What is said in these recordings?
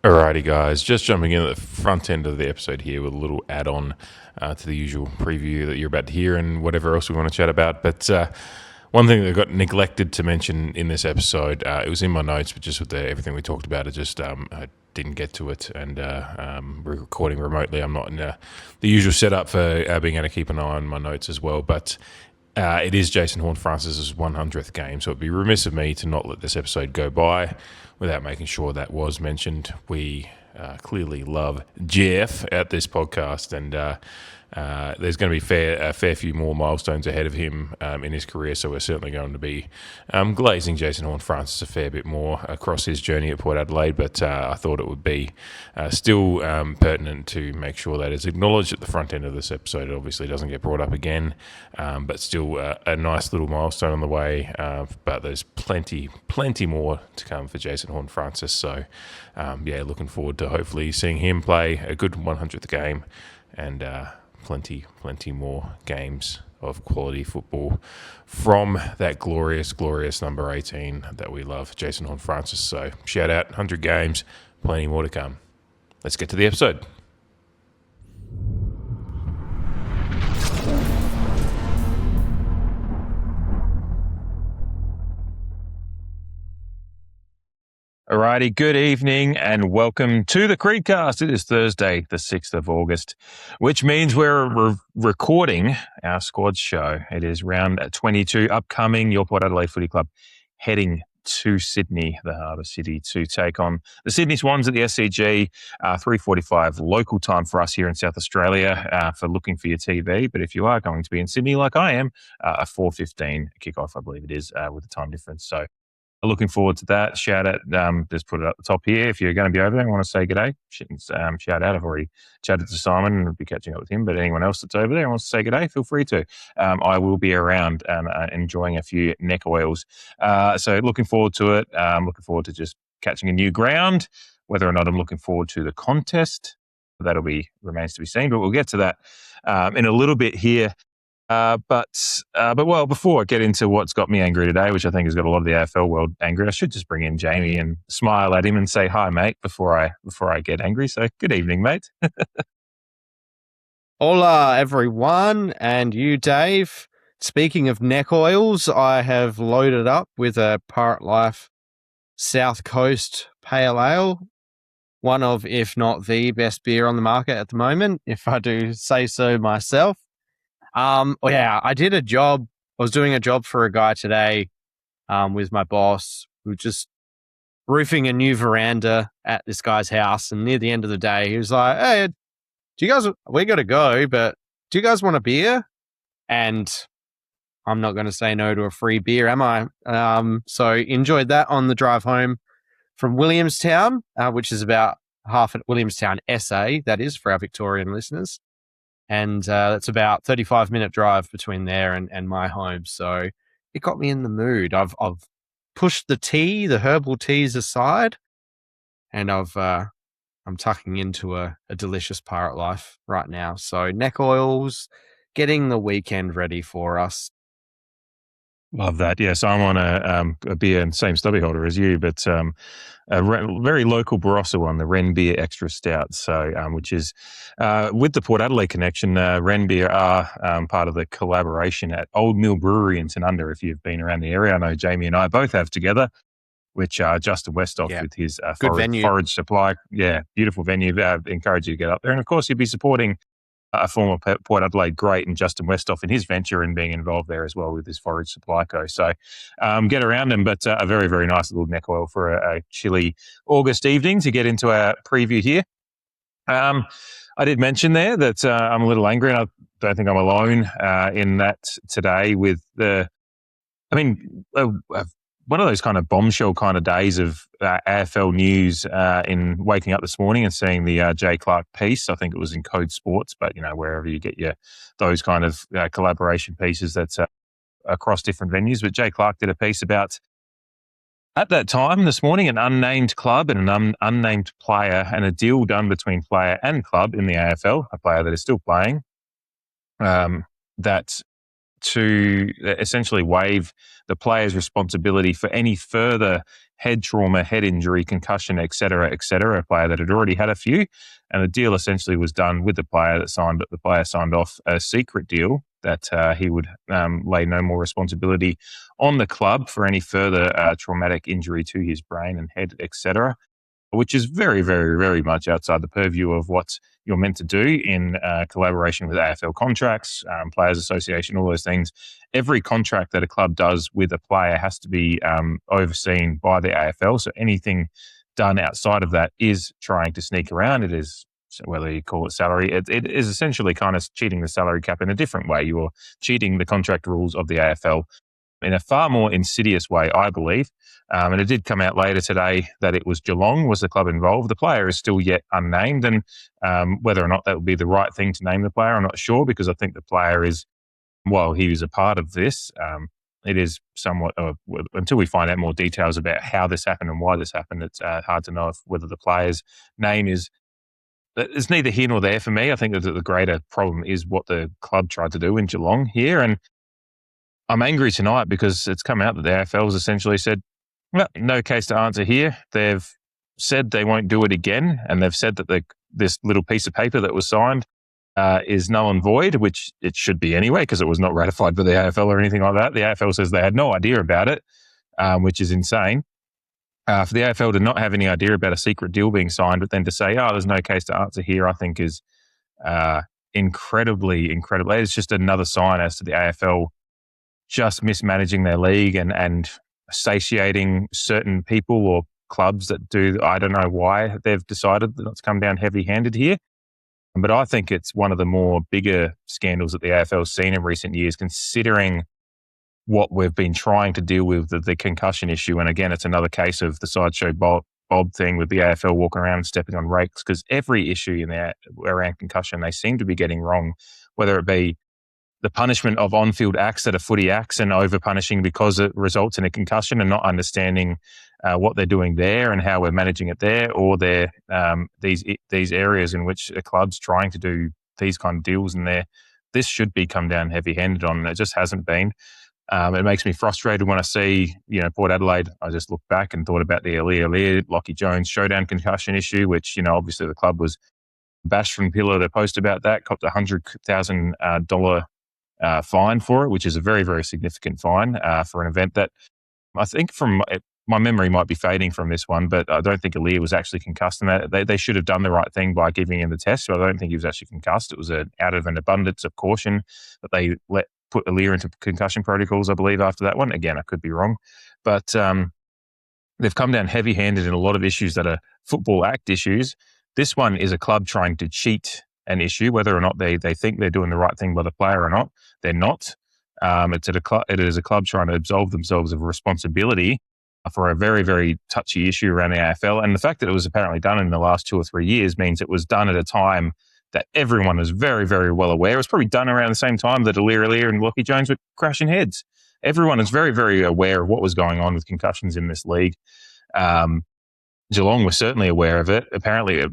Alrighty, guys, just jumping in at the front end of the episode here with a little add-on to the usual preview that you're about to hear and whatever else we want to chat about. But one thing that got neglected to mention in this episode, it was in my notes, but just with everything we talked about, I didn't get to it. And we're recording remotely. I'm not in the usual setup for being able to keep an eye on my notes as well. But it is Jason Horne-Francis's 100th game, so it'd be remiss of me to not let this episode go by without making sure that was mentioned. We clearly love Jeff at this podcast, and there's going to be a fair few more milestones ahead of him in his career, so we're certainly going to be glazing Jason Horne-Francis a fair bit more across his journey at Port Adelaide, but I thought it would be still pertinent to make sure that is acknowledged at the front end of this episode. It obviously doesn't get brought up again, but still a nice little milestone on the way, but there's plenty more to come for Jason Horne-Francis, so looking forward to hopefully seeing him play a good 100th game and plenty more games of quality football from that glorious number 18 that we love, Jason Horne-Francis. So shout out, 100 games, plenty more to come. Let's get to the episode. Alrighty, good evening and welcome to the CREEDCAST. It is Thursday, the 6th of August, which means we're recording our SQUADS show. It is round 22 upcoming. Your Port Adelaide Footy Club heading to Sydney, the harbour city, to take on the Sydney Swans at the SCG, 3:45 local time for us here in South Australia for looking for your TV. But if you are going to be in Sydney like I am, a 4:15 kickoff, I believe it is, with the time difference. So looking forward to that. Shout out, just put it up the top here. If you're going to be over there and want to say g'day, shout out. I've already chatted to Simon and I'll be catching up with him, but anyone else that's over there and wants to say g'day, feel free to. I will be around and enjoying a few neck oils. So looking forward to it. Looking forward to just catching a new ground. Whether or not I'm looking forward to the contest, remains to be seen, but we'll get to that in a little bit here. But before I get into what's got me angry today, which I think has got a lot of the AFL world angry, I should just bring in Jamie and smile at him and say hi, mate, before I get angry. So good evening, mate. Hola, everyone, and you, Dave. Speaking of neck oils, I have loaded up with a Pirate Life South Coast Pale Ale, one of, if not the best beer on the market at the moment, if I do say so myself. I did a job. I was doing a job for a guy today with my boss. We were just roofing a new veranda at this guy's house. And near the end of the day, he was like, "Hey, we got to go, but do you guys want a beer?" And I'm not going to say no to a free beer, am I? So enjoyed that on the drive home from Williamstown, which is about half at Williamstown, SA, that is, for our Victorian listeners. And that's about 35-minute drive between there and my home. So it got me in the mood. I've pushed the herbal teas aside, and I'm tucking into a delicious Pirate Life right now. So neck oils, getting the weekend ready for us. Love that. Yes, I'm on a beer and same stubby holder as you, but a very local Barossa one, the Wren Beer Extra Stout. So, which is with the Port Adelaide connection, Wren Beer are part of the collaboration at Old Mill Brewery in Tanunda. If you've been around the area, I know Jamie and I both have together. Which Justin Westhoff with his forage supply. Yeah, beautiful venue. Encourage you to get up there, and of course you'd be supporting a former Port Adelaide great and Justin Westhoff in his venture and being involved there as well with his forage supply co. So get around them, but a very, very nice little neck oil for a chilly August evening to get into our preview here. I did mention there that I'm a little angry, and I don't think I'm alone in that today with one of those kind of bombshell kind of days of AFL news in waking up this morning and seeing the Jay Clark piece. I think it was in Code Sports, but wherever you get those kind of collaboration pieces that's across different venues. But Jay Clark did a piece about, at that time this morning, an unnamed club and an unnamed player and a deal done between player and club in the AFL, a player that is still playing, that to essentially waive the player's responsibility for any further head trauma, head injury, concussion, etc., a player that had already had a few. And the deal essentially was done with the player the player signed off a secret deal that he would lay no more responsibility on the club for any further traumatic injury to his brain and head, etc., which is very, very, very much outside the purview of what you're meant to do in collaboration with AFL contracts, Players Association, all those things. Every contract that a club does with a player has to be overseen by the AFL. So anything done outside of that is trying to sneak around. It is, whether you call it salary, it is essentially kind of cheating the salary cap in a different way. You're cheating the contract rules of the AFL in a far more insidious way, I believe. And it did come out later today that it was Geelong was the club involved. The player is still yet unnamed, and whether or not that would be the right thing to name the player, I'm not sure, because I think the player is, while he was a part of this, it is somewhat, until we find out more details about how this happened and why this happened, it's hard to know whether the player's name is. It's neither here nor there for me. I think that the greater problem is what the club tried to do in Geelong here. And I'm angry tonight because it's come out that the AFL has essentially said, well, no case to answer here. They've said they won't do it again, and they've said that this little piece of paper that was signed is null and void, which it should be anyway because it was not ratified by the AFL or anything like that. The AFL says they had no idea about it, which is insane. For the AFL to not have any idea about a secret deal being signed, but then to say, oh, there's no case to answer here, I think is incredibly. It's just another sign as to the AFL just mismanaging their league and satiating certain people or clubs that do. I don't know why they've decided not to come down heavy-handed here, but I think it's one of the more bigger scandals that the AFL's seen in recent years, considering what we've been trying to deal with, the concussion issue. And again, it's another case of the sideshow Bob thing with the AFL walking around and stepping on rakes, because every issue around concussion they seem to be getting wrong, whether it be the punishment of on-field acts that are footy acts and over-punishing because it results in a concussion and not understanding what they're doing there and how we're managing it there, or these areas in which a club's trying to do these kind of deals, and this should be come down heavy-handed on, and it just hasn't been. It makes me frustrated when I see, Port Adelaide. I just looked back and thought about the Aliir, Lockie Jones showdown concussion issue, which, obviously the club was bashed from pillar to post about that, copped $100,000 fine for it, which is a very, very significant fine for an event that I think, from my memory might be fading from this one, but I don't think Aliir was actually concussed in that. They should have done the right thing by giving him the test, but I don't think he was actually concussed. It was out of an abundance of caution that they put Aliir into concussion protocols, I believe, after that one. Again, I could be wrong, but they've come down heavy-handed in a lot of issues that are Football Act issues. This one is a club trying to cheat an issue, whether or not they think they're doing the right thing by the player or not. They're not. It is a club trying to absolve themselves of responsibility for a very, very touchy issue around the AFL. And the fact that it was apparently done in the last 2 or 3 years means it was done at a time that everyone was very, very well aware. It was probably done around the same time that Aliir and Lockie Jones were crashing heads. Everyone is very, very aware of what was going on with concussions in this league. Geelong was certainly aware of it. Apparently,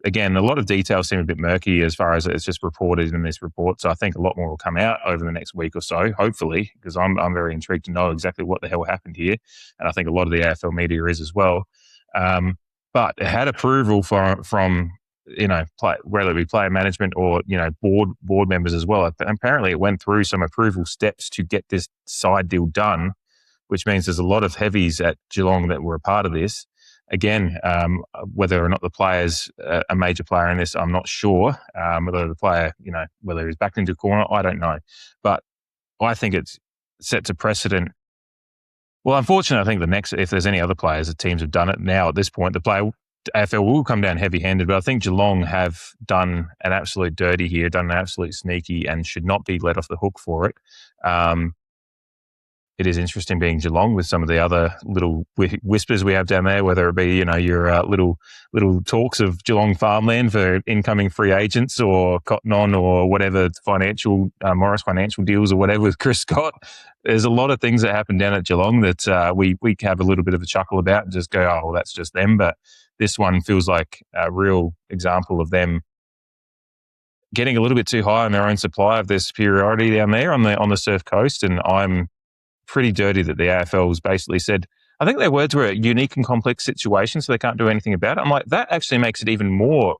again, a lot of details seem a bit murky as far as it's just reported in this report. So I think a lot more will come out over the next week or so, hopefully, because I'm very intrigued to know exactly what the hell happened here. And I think a lot of the AFL media is as well. But it had approval from whether it be player management or, board members as well. Apparently it went through some approval steps to get this side deal done, which means there's a lot of heavies at Geelong that were a part of this. Again, whether or not the player's a major player in this, I'm not sure. Whether the player, whether he's backed into a corner, I don't know. But I think it sets a precedent. Well, unfortunately, I think if there's any other players, the teams have done it now at this point, AFL will come down heavy-handed, but I think Geelong have done an absolute dirty here, done an absolute sneaky, and should not be let off the hook for it. It is interesting being Geelong with some of the other little whispers we have down there, whether it be, your little talks of Geelong farmland for incoming free agents or Cotton On or whatever Morris financial deals or whatever with Chris Scott. There's a lot of things that happen down at Geelong that we have a little bit of a chuckle about and just go, oh, well, that's just them. But this one feels like a real example of them getting a little bit too high on their own supply of their superiority down there on the Surf Coast. And I'm pretty dirty that the AFL has basically said, I think their words were a unique and complex situation, so they can't do anything about it. I'm like, that actually makes it even more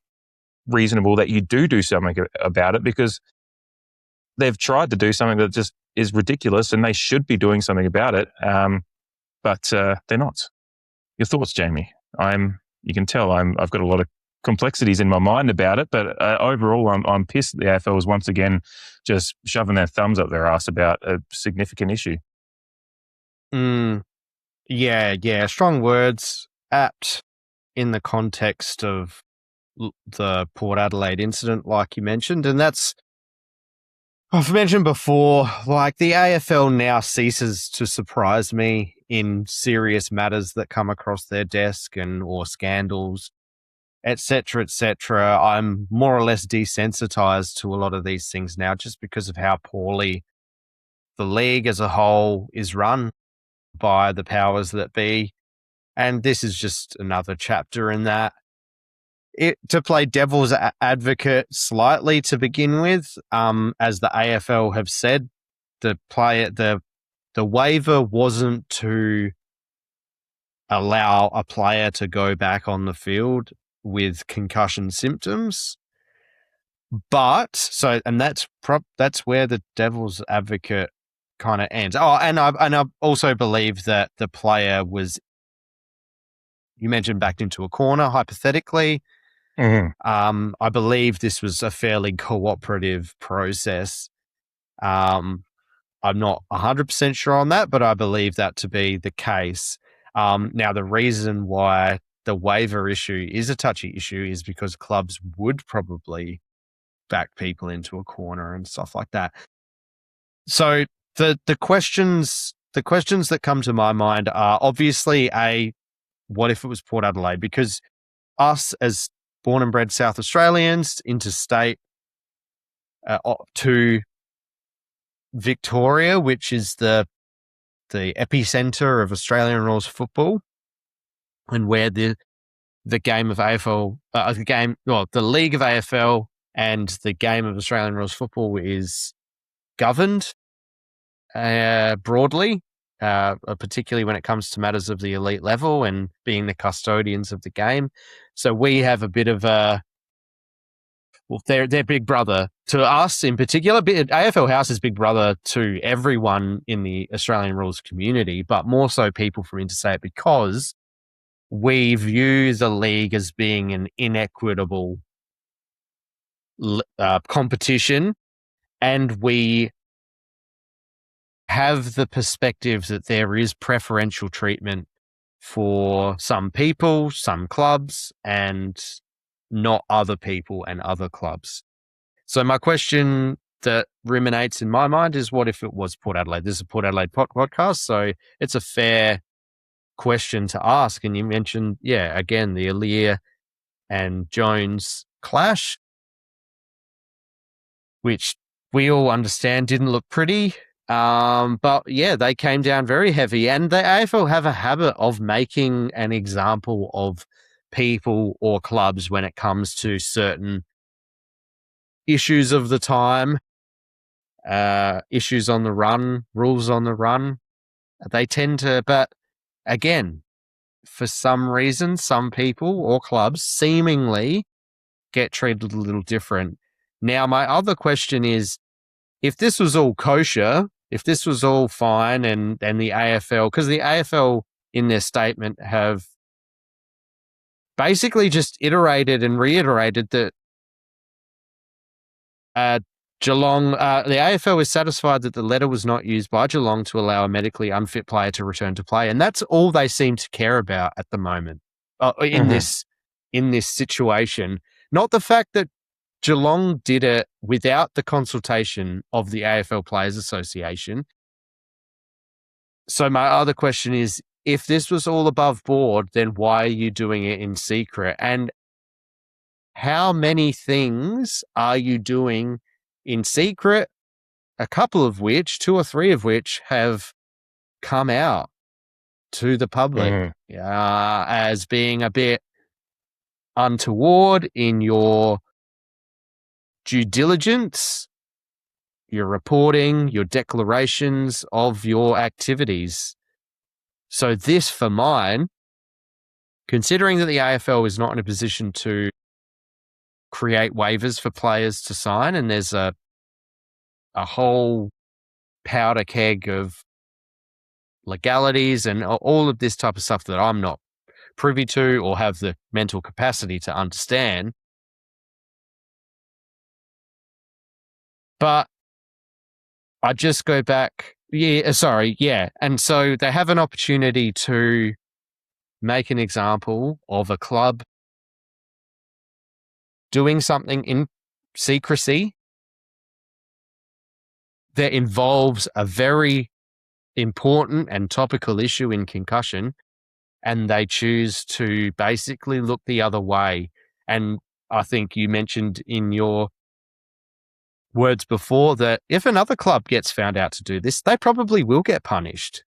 reasonable that you do something about it, because they've tried to do something that just is ridiculous and they should be doing something about it. But they're not. Your thoughts, Jamie? You can tell I've got a lot of complexities in my mind about it, but overall, I'm pissed that the AFL was once again just shoving their thumbs up their ass about a significant issue. Yeah. Strong words, apt in the context of the Port Adelaide incident, like you mentioned. And I've mentioned before, like the AFL now ceases to surprise me in serious matters that come across their desk or scandals, etc., etc. I'm more or less desensitized to a lot of these things now just because of how poorly the league as a whole is run by the powers that be. And this is just another chapter in that. To play devil's advocate slightly to begin with, as the AFL have said, the waiver wasn't to allow a player to go back on the field with concussion symptoms. But and that's where the devil's advocate kind of ends. Oh, and I also believe that the player was, you mentioned, backed into a corner, hypothetically. I believe this was a fairly cooperative process. I'm not 100% sure on that, but I believe that to be the case. Now, the reason why the waiver issue is a touchy issue is because clubs would probably back people into a corner and stuff like that. So the questions that come to my mind are obviously what if it was Port Adelaide? Because us as born and bred South Australians, interstate to Victoria, which is the epicenter of Australian rules football, and where the game of AFL, the league of AFL and the game of Australian rules football is governed broadly, particularly when it comes to matters of the elite level and being the custodians of the game. So we have a bit of they're big brother to us in particular. AFL House is big brother to everyone in the Australian rules community, but more so people from interstate, because we view the league as being an inequitable competition, and we have the perspective that there is preferential treatment for some people, some clubs, and not other people and other clubs. So my question that ruminates in my mind is, what if it was Port Adelaide? This is a Port Adelaide podcast, so it's a fair question to ask. And you mentioned, again, the Aaliyah and Jones clash, which we all understand didn't look pretty. But yeah, they came down very heavy, and the AFL have a habit of making an example of people or clubs when it comes to certain issues of the time, issues on the run, rules on the run. They tend to, but again, for some reason, some people or clubs seemingly get treated a little different. Now, my other question is, if this was all kosher, if this was all fine, and the AFL, because the AFL in their statement have basically just iterated and reiterated that Geelong, the AFL is satisfied that the letter was not used by Geelong to allow a medically unfit player to return to play, and that's all they seem to care about at the moment in this situation. Not the fact that Geelong did it without the consultation of the AFL Players Association. So my other question is, if this was all above board, then why are you doing it in secret? And how many things are you doing in secret? A couple of which, 2 or 3 of which, have come out to the public as being a bit untoward in your due diligence, your reporting, your declarations of your activities. So this, for mine, considering that the AFL is not in a position to create waivers for players to sign, and there's a whole powder keg of legalities and all of this type of stuff that I'm not privy to or have the mental capacity to understand. But I just go back, and so they have an opportunity to make an example of a club doing something in secrecy that involves a very important and topical issue in concussion, and they choose to basically look the other way. And I think you mentioned in your words before that if another club gets found out to do this, they probably will get punished,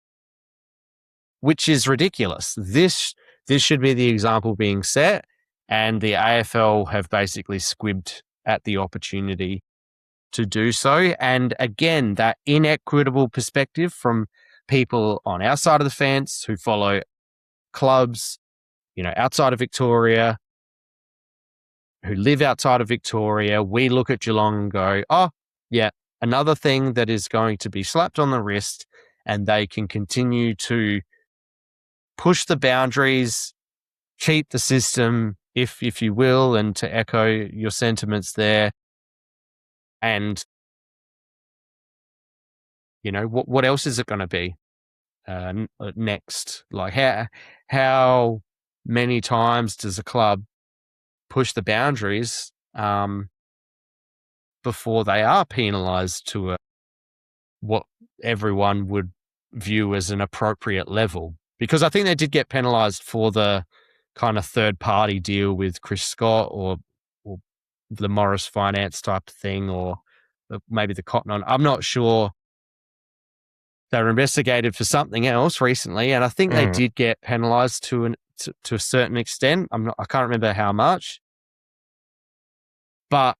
which is ridiculous. This should be the example being set, and the AFL have basically squibbed at the opportunity to do so. And again, that inequitable perspective from people on our side of the fence who follow clubs, outside of Victoria, who live outside of Victoria, we look at Geelong and go, oh, yeah, another thing that is going to be slapped on the wrist, and they can continue to push the boundaries, cheat the system, if you will, and to echo your sentiments there. And, what else is it going to be next? Like how many times does a club push the boundaries before they are penalised to what everyone would view as an appropriate level? Because I think they did get penalised for the kind of third-party deal with Chris Scott or the Morris Finance type thing, or maybe the Cotton On. I'm not sure. They were investigated for something else recently, and I think they did get penalised to a certain extent. I can't remember how much, but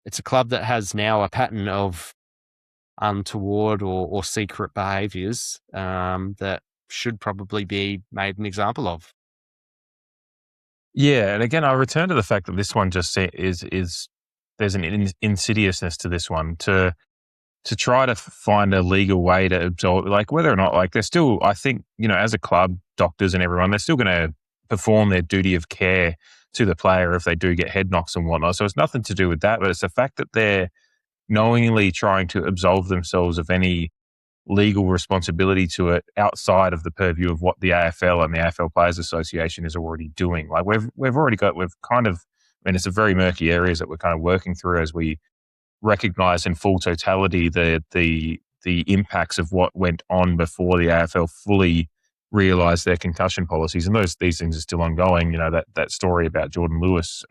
it's a club that has now a pattern of untoward or secret behaviours that should probably be made an example of. Yeah, and again, I return to the fact that this one just is there's an insidiousness to this one to try to find a legal way to absolve, like whether or not, like they're still, I think, as a club, doctors and everyone, they're still going to perform their duty of care to the player if they do get head knocks and whatnot. So it's nothing to do with that, but it's the fact that they're knowingly trying to absolve themselves of any legal responsibility to it outside of the purview of what the AFL and the AFL Players Association is already doing. Like we've kind of, it's a very murky areas that we're kind of working through as we recognise in full totality the impacts of what went on before the AFL fully realised their concussion policies, and these things are still ongoing. That story about Jordan Lewis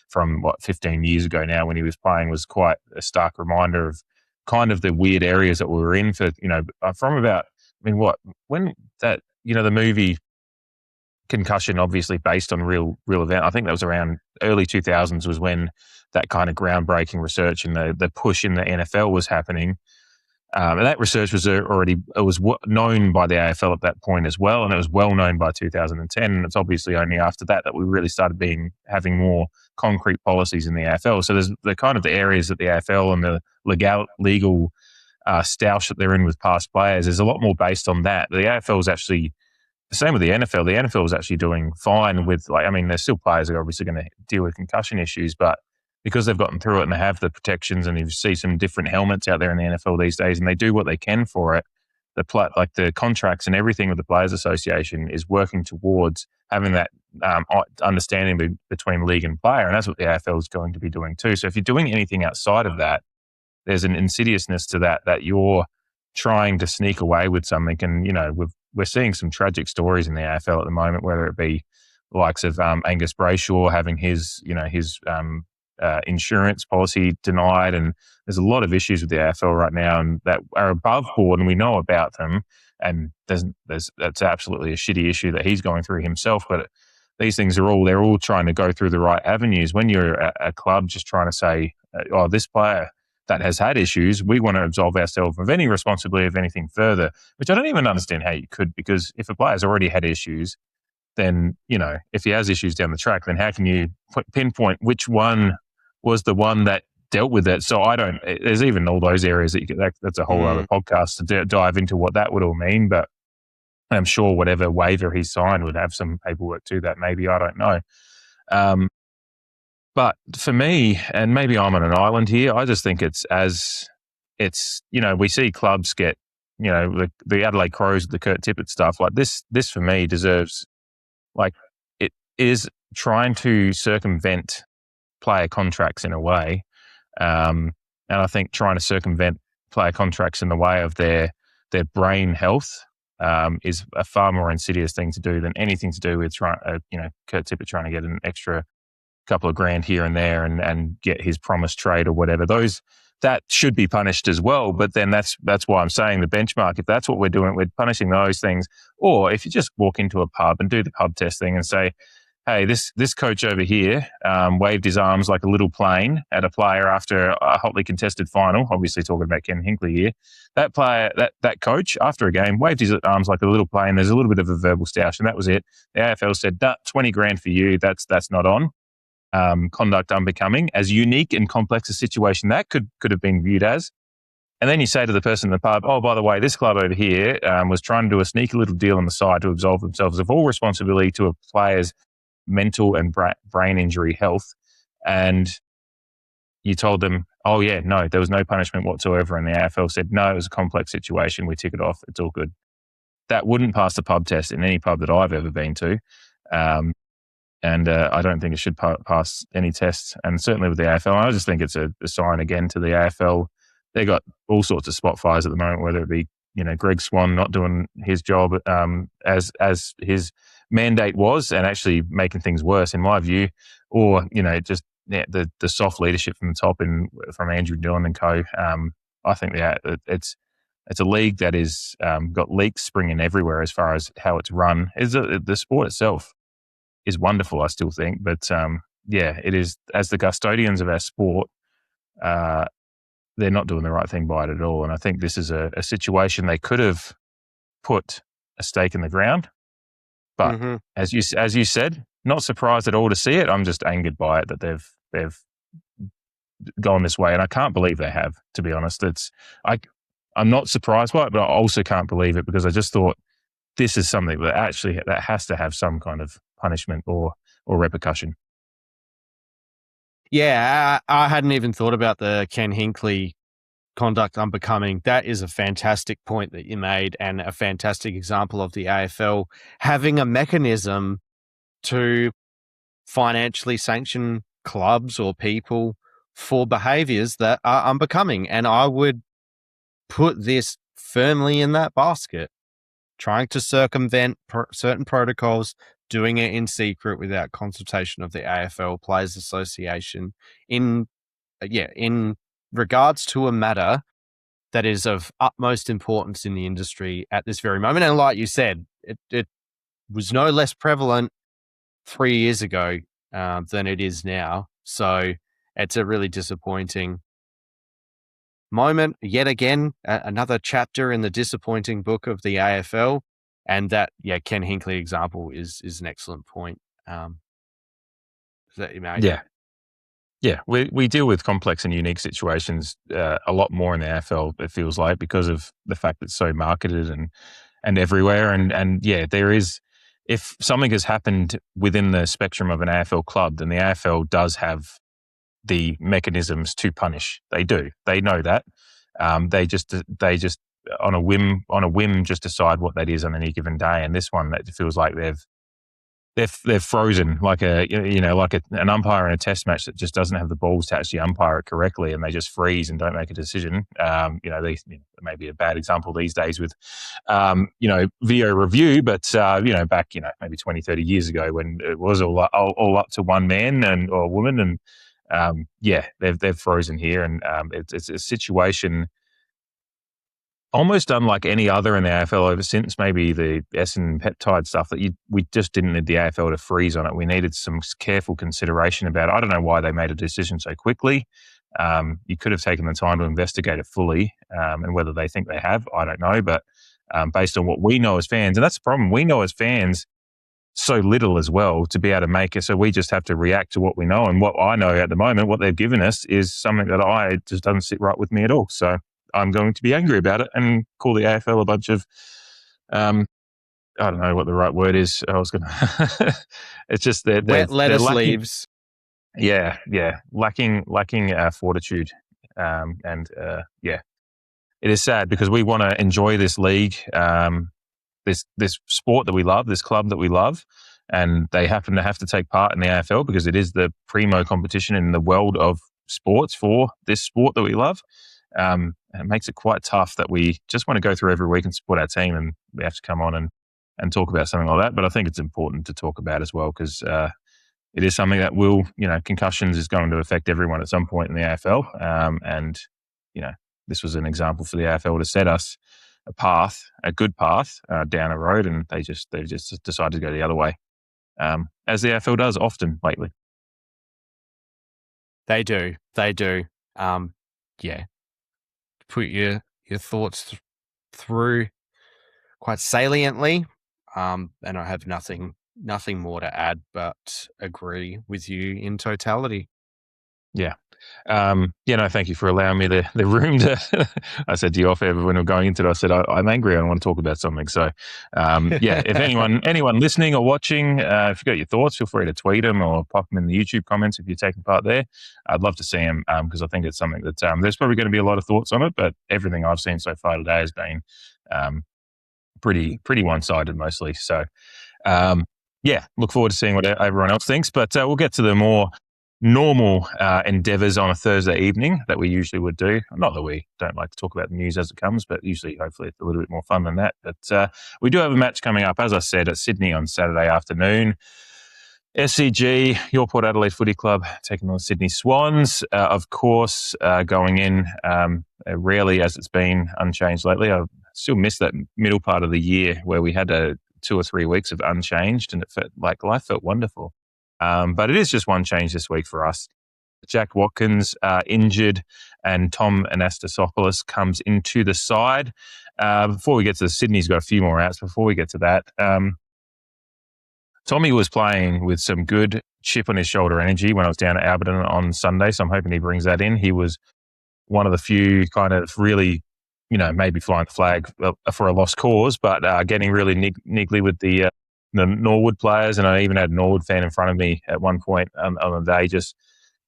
from 15 years ago now when he was playing was quite a stark reminder of kind of the weird areas that we were in for, from about, when that, the movie Concussion, obviously based on real event. I think that was around early 2000s was when that kind of groundbreaking research and the push in the NFL was happening. And that research was known by the AFL at that point as well, and it was well known by 2010. And it's obviously only after that we really started having more concrete policies in the AFL. So there's the kind of the areas that the AFL and the legal stoush that they're in with past players. There's a lot more based on that. The AFL is actually the same with the NFL. The NFL is actually doing fine with, there's still players that are obviously going to deal with concussion issues, but because they've gotten through it and they have the protections, and you see some different helmets out there in the NFL these days, and they do what they can for it, the contracts and everything with the Players Association is working towards having that understanding between league and player, and that's what the AFL is going to be doing too. So if you're doing anything outside of that, there's an insidiousness to that you're trying to sneak away with something. And, we're seeing some tragic stories in the AFL at the moment, whether it be the likes of Angus Brayshaw having his insurance policy denied, and there's a lot of issues with the AFL right now and that are above board, and we know about them. And that's absolutely a shitty issue that he's going through himself. But these things they're all trying to go through the right avenues. When you're a club just trying to say, this player that has had issues, we want to absolve ourselves of any responsibility of anything further, which I don't even understand how you could, because if a player's already had issues, then, if he has issues down the track, then how can you pinpoint which one was the one that dealt with it? So there's even all those areas that's a whole other podcast to dive into what that would all mean. But I'm sure whatever waiver he signed would have some paperwork to that. Maybe, I don't know. But for me, and maybe I'm on an island here, I just think we see clubs get, the Adelaide Crows, the Kurt Tippett stuff, like this for me deserves, like, it is trying to circumvent player contracts in a way. And I think trying to circumvent player contracts in the way of their brain health is a far more insidious thing to do than anything to do with Kurt Tippett trying to get an extra couple of grand here and there and get his promised trade or whatever. That should be punished as well. But then that's why I'm saying the benchmark, if that's what we're doing, we're punishing those things. Or if you just walk into a pub and do the pub test thing and say, hey, this coach over here waved his arms like a little plane at a player after a hotly contested final, obviously talking about Ken Hinkley here. That player, that coach, after a game, waved his arms like a little plane. There's a little bit of a verbal stoush, and that was it. The AFL said, 20 grand for you, that's not on. Conduct unbecoming, as unique and complex a situation that could have been viewed as. And then you say to the person in the pub, oh, by the way, this club over here was trying to do a sneaky little deal on the side to absolve themselves of all responsibility to a player's mental and brain injury health. And you told them, oh, yeah, no, there was no punishment whatsoever. And the AFL said, no, it was a complex situation. We tick it off. It's all good. That wouldn't pass the pub test in any pub that I've ever been to. And I don't think it should pass any tests, and certainly with the AFL. I just think it's a sign again to the AFL. They got all sorts of spot fires at the moment, whether it be Greg Swan not doing his job as his mandate was, and actually making things worse, in my view, or just the soft leadership from the top and from Andrew Dillon and co. I think it's a league that is got leaks springing everywhere as far as how it's run. The sport itself is wonderful, I still think. But it is, as the custodians of our sport, they're not doing the right thing by it at all. And I think this is a situation they could have put a stake in the ground. But as you said, not surprised at all to see it. I'm just angered by it that they've gone this way. And I can't believe they have, to be honest. I'm not surprised by it, but I also can't believe it, because I just thought this is something that has to have some kind of punishment or repercussion. Yeah, I hadn't even thought about the Ken Hinkley conduct unbecoming. That is a fantastic point that you made, and a fantastic example of the AFL having a mechanism to financially sanction clubs or people for behaviours that are unbecoming. And I would put this firmly in that basket. Trying to circumvent certain protocols, doing it in secret without consultation of the AFL Players Association in regards to a matter that is of utmost importance in the industry at this very moment. And like you said, it was no less prevalent 3 years ago than it is now. So it's a really disappointing moment yet again, another chapter in the disappointing book of the AFL, and that Ken Hinkley example is an excellent point. That you made? Yeah. We deal with complex and unique situations a lot more in the AFL. It feels like, because of the fact that it's so marketed and everywhere, and there is. If something has happened within the spectrum of an AFL club, then the AFL does have the mechanisms to punish. They do. They know that. They just on a whim just decide what that is on any given day. And this one, that feels like they've frozen, like an umpire in a test match that just doesn't have the balls to actually umpire it correctly, and they just freeze and don't make a decision. It may be a bad example these days with video review, but back maybe 20, 30 years ago, when it was all up to one man or woman, and they've frozen here, and it's a situation almost unlike any other in the AFL ever since maybe the Essen peptide stuff, that we just didn't need the AFL to freeze on it. We needed some careful consideration about it. I don't know why they made a decision so quickly. You could have taken the time to investigate it fully, and whether they think they have, I don't know. But based on what we know as fans, and that's the problem, we know as fans so little as well to be able to make it. So we just have to react to what we know. And what I know at the moment, what they've given us is something that I just doesn't sit right with me at all. So I'm going to be angry about it and call the AFL a bunch of, I don't know what the right word is. I was going to, it's just that Wet lettuce lacking, leaves. Yeah. Lacking fortitude. Yeah, it is sad because we want to enjoy this league, this sport that we love, this club that we love, and they happen to have to take part in the AFL because it is the primo competition in the world of sports for this sport that we love. And it makes it quite tough that we just want to go through every week and support our team, and we have to come on and talk about something like that. But I think it's important to talk about as well because it is something that will, concussions is going to affect everyone at some point in the AFL. And, this was an example for the AFL to set us a good path down a road, and they just decided to go the other way, as the AFL does often lately. They do. Yeah. Put your thoughts through quite saliently, and I have nothing more to add, but agree with you in totality. Yeah. Thank you for allowing me the room to, I said to you off air when we were going into it, I said, I'm angry. I want to talk about something. So, if anyone listening or watching, if you've got your thoughts, feel free to tweet them or pop them in the YouTube comments if you're taking part there. I'd love to see them because I think it's something that there's probably going to be a lot of thoughts on it, but everything I've seen so far today has been pretty one-sided mostly. So, look forward to seeing what everyone else thinks, but we'll get to the more normal endeavours on a Thursday evening that we usually would do. Not that we don't like to talk about the news as it comes, but usually, hopefully, it's a little bit more fun than that. But we do have a match coming up, as I said, at Sydney on Saturday afternoon. SCG, your Port Adelaide Footy Club, taking on the Sydney Swans. Of course, going in rarely as it's been unchanged lately. I still miss that middle part of the year where we had 2 or 3 weeks of unchanged, and it felt like life felt wonderful. But it is just one change this week for us. Jack Watkins injured, and Tom Anastasopoulos comes into the side. Before we get to Sydney, he's got a few more outs. Before we get to that, Tommy was playing with some good chip on his shoulder energy when I was down at Alberton on Sunday, so I'm hoping he brings that in. He was one of the few kind of really, maybe flying the flag for a lost cause, but getting really niggly with the Norwood players. And I even had a Norwood fan in front of me at one point on the day just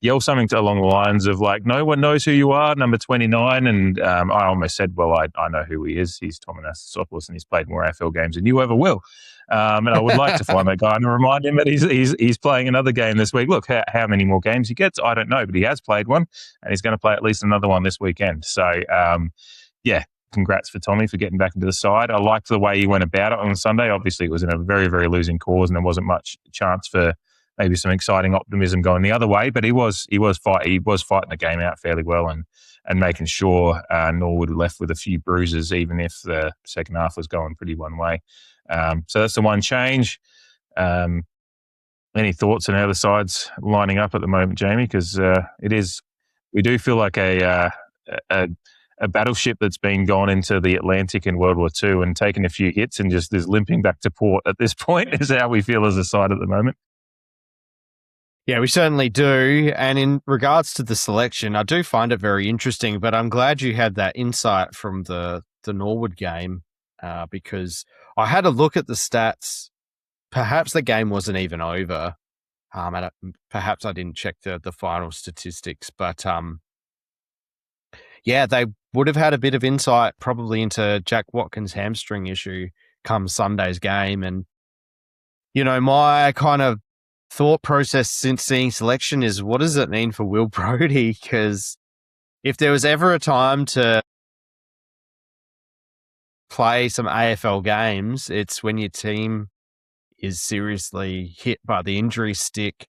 yell something along the lines of like, "No one knows who you are, number 29." And I almost said, well, I know who he is. He's Tom Anastasopoulos, and he's played more AFL games than you ever will. And I would like to find that guy and remind him that he's playing another game this week. Look, how many more games he gets, I don't know, but he has played one, and he's going to play at least another one this weekend. So, congrats for Tommy for getting back into the side. I liked the way he went about it on Sunday. Obviously, it was in a very, very losing cause, and there wasn't much chance for maybe some exciting optimism going the other way. But he was fighting the game out fairly well, and making sure Norwood left with a few bruises, even if the second half was going pretty one way. So that's the one change. Any thoughts on how the sides lining up at the moment, Jamie? Because we do feel like a battleship that's been gone into the Atlantic in World War II and taken a few hits and just is limping back to port at this point is how we feel as a side at the moment. Yeah, we certainly do. And in regards to the selection, I do find it very interesting, but I'm glad you had that insight from the Norwood game because I had a look at the stats. Perhaps the game wasn't even over. And perhaps I didn't check the final statistics, but they would have had a bit of insight probably into Jack Watkins' hamstring issue come Sunday's game. And, my kind of thought process since seeing selection is, what does it mean for Will Brodie? Because if there was ever a time to play some AFL games, it's when your team is seriously hit by the injury stick.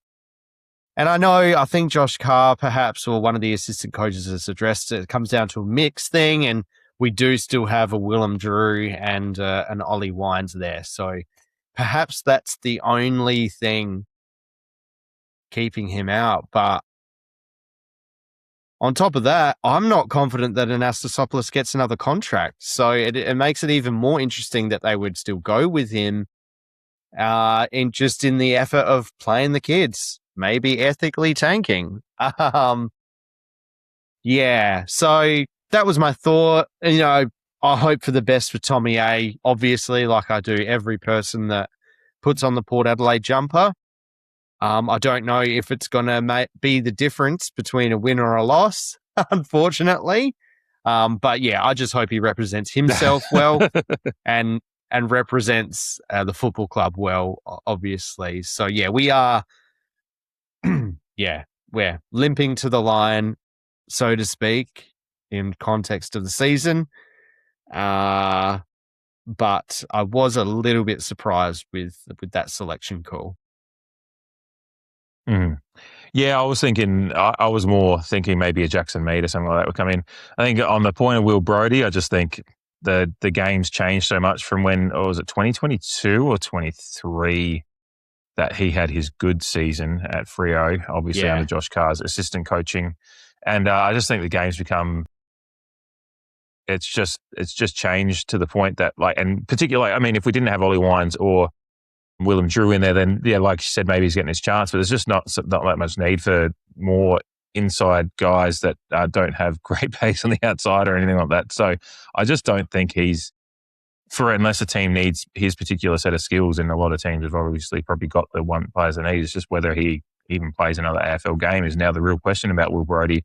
And I think Josh Carr perhaps, or one of the assistant coaches has addressed it. It comes down to a mix thing, and we do still have a Willem Drew and an Ollie Wines there. So perhaps that's the only thing keeping him out. But on top of that, I'm not confident that Anastasopoulos gets another contract. So it makes it even more interesting that they would still go with him in the effort of playing the kids, maybe ethically tanking. Yeah, so that was my thought. I hope for the best for Tommy A, obviously, like I do every person that puts on the Port Adelaide jumper. I don't know if it's going to be the difference between a win or a loss, unfortunately. But yeah, I just hope he represents himself well and represents the football club well, obviously. So yeah, we are, we're limping to the line, so to speak, in context of the season. But I was a little bit surprised with that selection call. Mm. Yeah, I was thinking, I was more thinking maybe a Jackson Mead or something like that would come in. I think on the point of Will Brodie, I just think the game's changed so much from when, was it 2022 or 23 that he had his good season at Freo, obviously under Josh Carr's assistant coaching. And I just think the game's become, it's just changed to the point that, like, and particularly, I mean, if we didn't have Ollie Wines or Willem Drew in there, then yeah, like you said, maybe he's getting his chance, but there's just not that much need for more inside guys that don't have great pace on the outside or anything like that. So I just don't think unless a team needs his particular set of skills, and a lot of teams have obviously probably got the one players they need. It's just whether he even plays another AFL game is now the real question about Will Brodie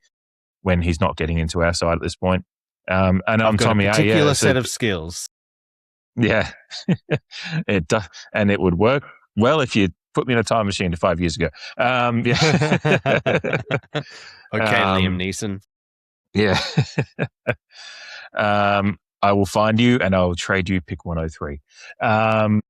when he's not getting into our side at this point. And I'm Tommy A. Particular set of skills. Yeah, and it would work well if you put me in a time machine to 5 years ago. Yeah. Okay, Liam Neeson. Yeah. I will find you and I will trade you pick 103. On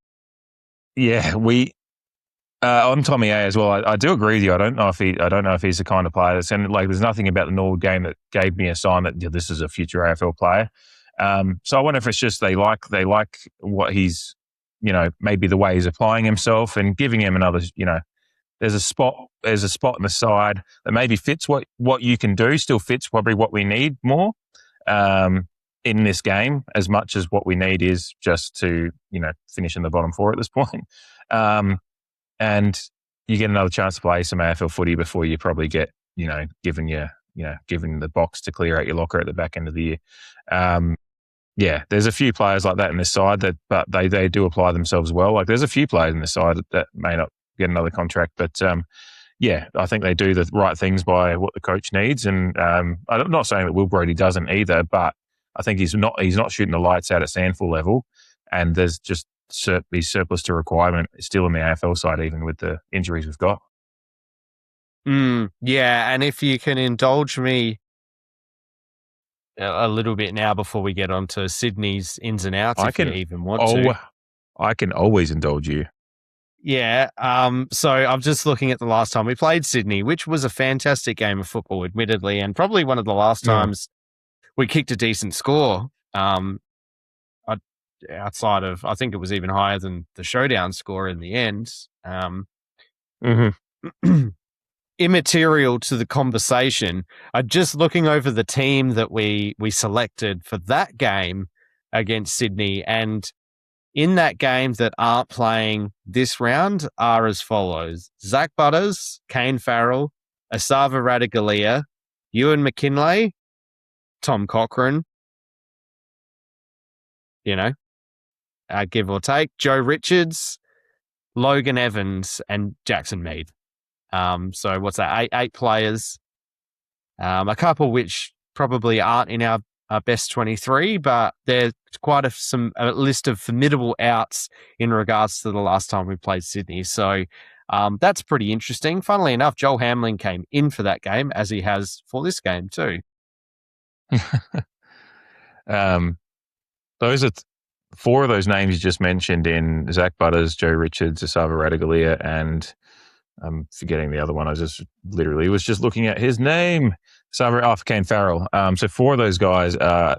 Tommy A as well. I do agree with you. I don't know if he's the kind of player that's, and like, there's nothing about the Norwood game that gave me a sign that this is a future AFL player. So I wonder if it's just they like what he's, maybe the way he's applying himself and giving him another, there's a spot in the side that maybe fits what you can do, still fits probably what we need more in this game, as much as what we need is just to, finish in the bottom four at this point. And you get another chance to play some AFL footy before you probably get, given the box to clear out your locker at the back end of the year. There's a few players like that in this side but they do apply themselves well. Like, there's a few players in this side that may not get another contract, but I think they do the right things by what the coach needs. And I'm not saying that Will Brodie doesn't either, but I think he's not shooting the lights out at Sandful level, and there's just he's surplus to requirement still in the AFL side, even with the injuries we've got. Yeah, and if you can indulge me a little bit now before we get on to Sydney's ins and outs, you even want to. I can always indulge you. Yeah, so I'm just looking at the last time we played Sydney, which was a fantastic game of football, admittedly, and probably one of the last times we kicked a decent score. Outside of, I think it was even higher than the showdown score in the end. Immaterial to the conversation. Just looking over the team that we selected for that game against Sydney, and in that game that aren't playing this round are as follows: Zach Butters, Kane Farrell, Asava Radagalia, Ewan McKinlay, Tom Cochrane, give or take, Joe Richards, Logan Evans, and Jackson Mead. So what's that? Eight players. A couple which probably aren't in our best 23, but there's quite a list of formidable outs in regards to the last time we played Sydney. So that's pretty interesting. Funnily enough, Joel Hamling came in for that game, as he has for this game too. Those are four of those names you just mentioned in Zach Butters, Joe Richards, Asava Radagalia, and I'm forgetting the other one. I was just looking at his name. Kane Farrell. So four of those guys are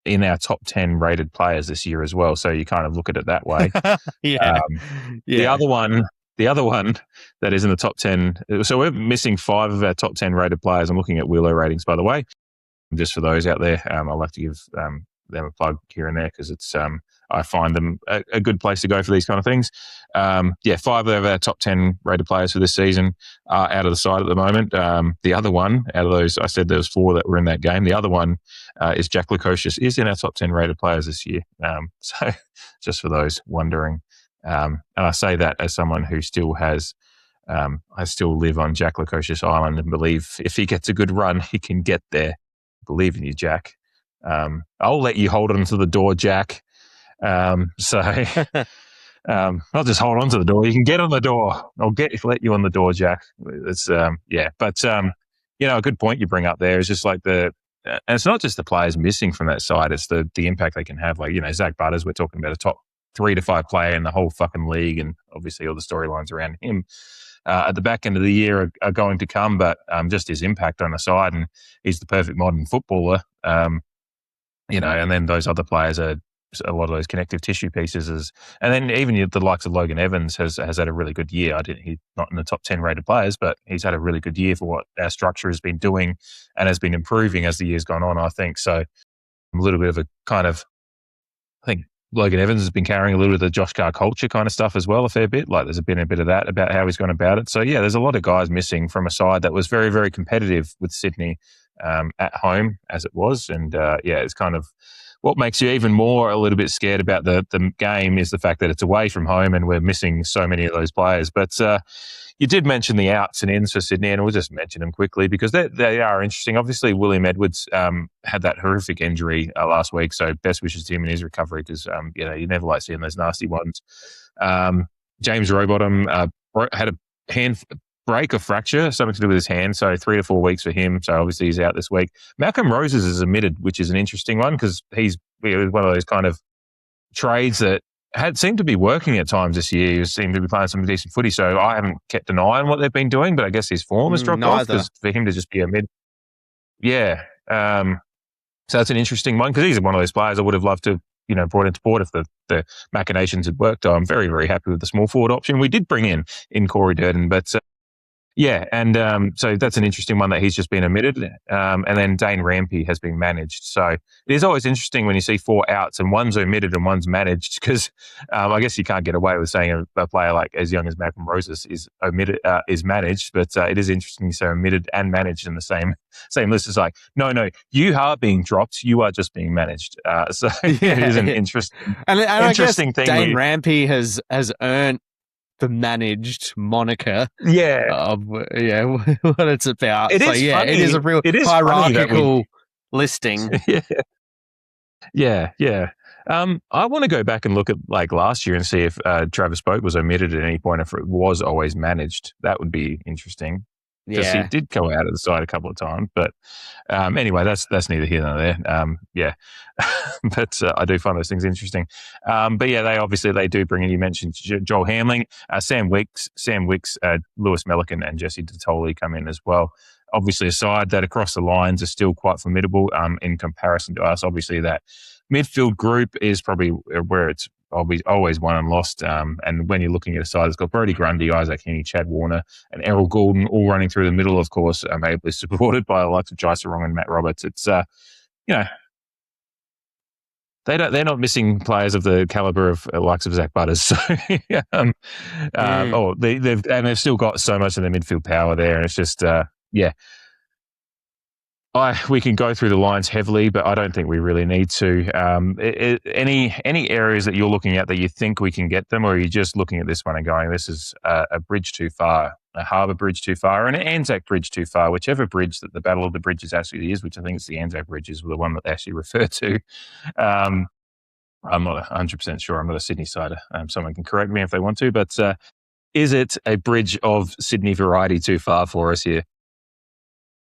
in our top 10 rated players this year as well. So you kind of look at it that way. Yeah. The other one The other one that is in the top 10, so we're missing 5 of our top 10 rated players. I'm looking at Willow ratings, by the way, just for those out there. I like to give them a plug here and there because it's I find them a good place to go for these kind of things. 5 of our top 10 rated players for this season are out of the side at the moment. The other one, out of those, I said there was 4 that were in that game. The other one is Jack Lukosius, is in our top 10 rated players this year. So just for those wondering. And I say that as someone who still has, I still live on Jack Lukosius Island and believe if he gets a good run, he can get there. Believe in you, Jack. I'll let you hold on to the door, Jack. I'll just hold on to the door. You can get on the door. Let you on the door, Jack. It's but a good point you bring up there is just like and it's not just the players missing from that side. It's the impact they can have. Like Zach Butters, we're talking about a top 3 to 5 player in the whole fucking league, and obviously all the storylines around him at the back end of the year are going to come. But just his impact on the side, and he's the perfect modern footballer. And then those other players are a lot of those connective tissue pieces. And then even the likes of Logan Evans has had a really good year. He's not in the top 10 rated players, but he's had a really good year for what our structure has been doing and has been improving as the year's gone on, I think. So a little bit of a kind of, I think Logan Evans has been carrying a little bit of the Josh Carr culture kind of stuff as well, a fair bit. Like there's been a bit of that about how he's gone about it. So yeah, there's a lot of guys missing from a side that was very, very competitive with Sydney at home as it was. And it's kind of what makes you even more a little bit scared about the game is the fact that it's away from home and we're missing so many of those players. But you did mention the outs and ins for Sydney, and we'll just mention them quickly because they are interesting. Obviously, William Edwards had that horrific injury last week, so best wishes to him in his recovery because, you never like seeing those nasty ones. James Rowbottom had a hand break or fracture, something to do with his hand, so 3 to 4 weeks for him, so obviously he's out this week. Malcolm Roses is omitted, which is an interesting one because he's one of those kind of trades that seemed to be working at times this year. He seemed to be playing some decent footy, so I haven't kept an eye on what they've been doing, but I guess his form has dropped off because for him to just be a mid. Yeah. So that's an interesting one because he's one of those players I would have loved to brought into Port if the machinations had worked. I'm very, very happy with the small forward option. We did bring in Corey Durden, but so that's an interesting one that he's just been omitted. And then Dane Rampey has been managed. So it is always interesting when you see 4 outs and one's omitted and one's managed because I guess you can't get away with saying a player like as young as Malcolm Roses is omitted, is managed, but it is interesting to say omitted and managed in the same list. It's like, no, you are being dropped. You are just being managed. It is an interesting, interesting thing. Dane Rampey has earned the managed moniker. What it's about. It is funny. It is a real hierarchical listing. Yeah. I want to go back and look at like last year and see if Travis Boak was omitted at any point, if it was always managed. That would be interesting. Because he did go out of the side a couple of times. But anyway, that's neither here nor there. But I do find those things interesting. They do bring in, you mentioned Joel Hamling, Sam Wicks, Lewis Melican and Jesse Detoli come in as well. Obviously a side that across the lines are still quite formidable in comparison to us. Obviously that midfield group is probably where it's always won and lost. And when you're looking at a side that's got Brody Grundy, Isaac Heaney, Chad Warner, and Errol Goulden all running through the middle, of course, ably supported by the likes of Jai Sarong and Matt Roberts. It's they're not missing players of the caliber of likes of Zach Butters. So they've still got so much of their midfield power there, and it's just we can go through the lines heavily, but I don't think we really need to. Any areas that you're looking at that you think we can get them, or are you just looking at this one and going, this is a bridge too far, a harbour bridge too far, and an Anzac bridge too far, whichever bridge that the Battle of the Bridges actually is, which I think it's the Anzac Bridge is the one that they actually refer to. I'm not 100% sure. I'm not a Sydney sider. Someone can correct me if they want to, but is it a bridge of Sydney variety too far for us here?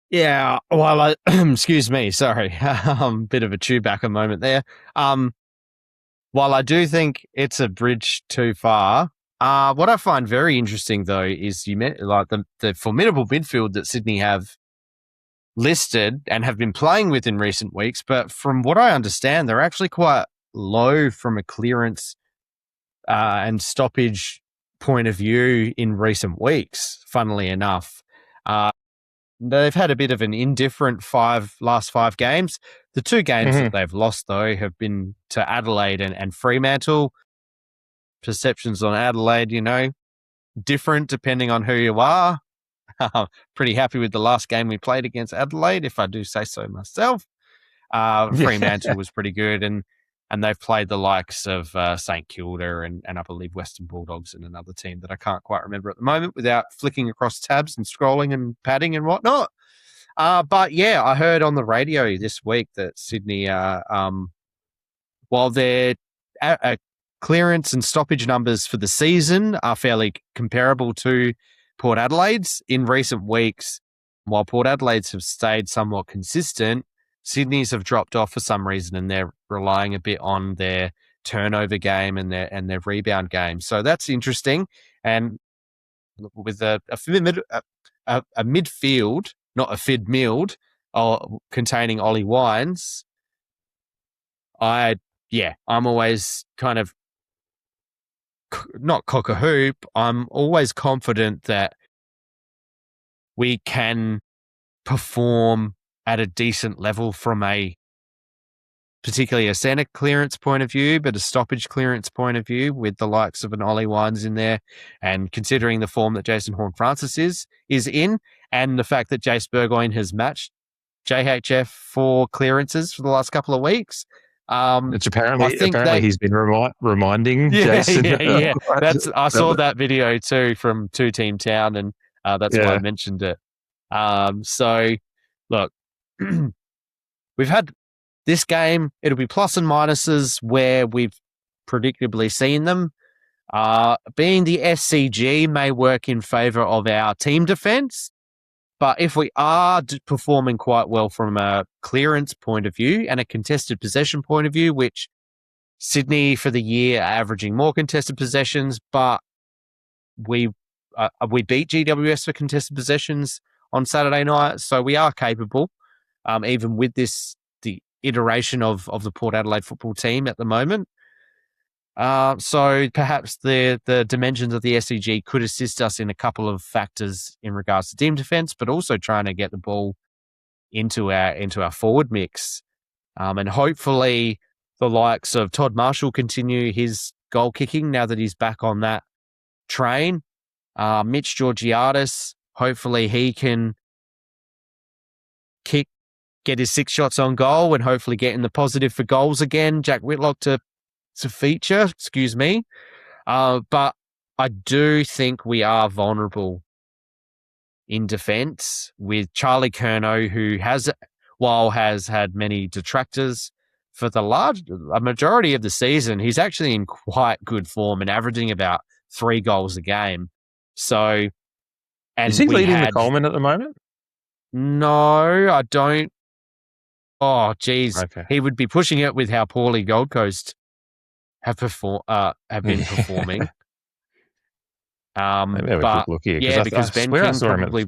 Yeah, well, excuse me, sorry, bit of a Chewbacca moment there. While I do think it's a bridge too far, what I find very interesting though is the formidable midfield that Sydney have listed and have been playing with in recent weeks. But from what I understand, they're actually quite low from a clearance and stoppage point of view in recent weeks, funnily enough. They've had a bit of an indifferent last five games. The two games that they've lost, though, have been to Adelaide and Fremantle. Perceptions on Adelaide, different depending on who you are. Pretty happy with the last game we played against Adelaide, if I do say so myself. Fremantle was pretty good, and they've played the likes of St Kilda and I believe Western Bulldogs and another team that I can't quite remember at the moment without flicking across tabs and scrolling and padding and whatnot. But yeah, I heard on the radio this week that Sydney, while their clearance and stoppage numbers for the season are fairly comparable to Port Adelaide's in recent weeks, while Port Adelaide's have stayed somewhat consistent, Sydney's have dropped off for some reason, and they're relying a bit on their turnover game and their rebound game. So that's interesting. And with a midfield, not a fid-mild, containing Ollie Wines, I'm always kind of not cock-a-hoop. I'm always confident that we can perform at a decent level from particularly a centre clearance point of view, but a stoppage clearance point of view with the likes of an Ollie Wines in there, and considering the form that Jason Horne-Francis is in, and the fact that Jace Burgoyne has matched JHF for clearances for the last couple of weeks. It's apparently he's been reminding Jason. Yeah. I saw that video too from Two Team Town, and that's why I mentioned it. So, look, we've had this game. It'll be plus and minuses where we've predictably seen them. Being the SCG may work in favour of our team defence, but if we are performing quite well from a clearance point of view and a contested possession point of view, which Sydney for the year are averaging more contested possessions, but we beat GWS for contested possessions on Saturday night, so we are capable, even with the iteration of the Port Adelaide football team at the moment. So perhaps the dimensions of the SCG could assist us in a couple of factors in regards to team defence, but also trying to get the ball into our forward mix. And hopefully the likes of Todd Marshall continue his goal kicking now that he's back on that train. Mitch Georgiadis, hopefully he can get his 6 shots on goal and hopefully get in the positive for goals again. Jack Whitlock to feature, but I do think we are vulnerable in defence with Charlie Curnow, who has had many detractors for a majority of the season. He's actually in quite good form and averaging about 3 goals a game. So, and is he leading the Coleman at the moment? No, I don't. Oh, geez. Okay. He would be pushing it with how poorly Gold Coast have been performing. Maybe have a quick look here. Yeah, because Ben King probably.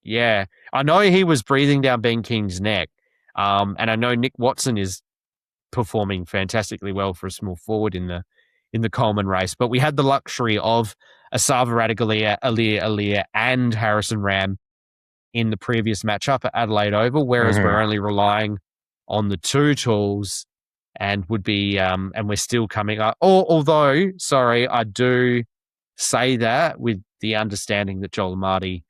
Yeah, I know he was breathing down Ben King's neck, and I know Nick Watson is performing fantastically well for a small forward in the Coleman race. But we had the luxury of Asava Radagalia, Alia, and Harrison Ram in the previous matchup at Adelaide Oval, whereas we're only relying on the 2 tools. And would be, and we're still coming up. Although, sorry, I do say that with the understanding that Joel Amartey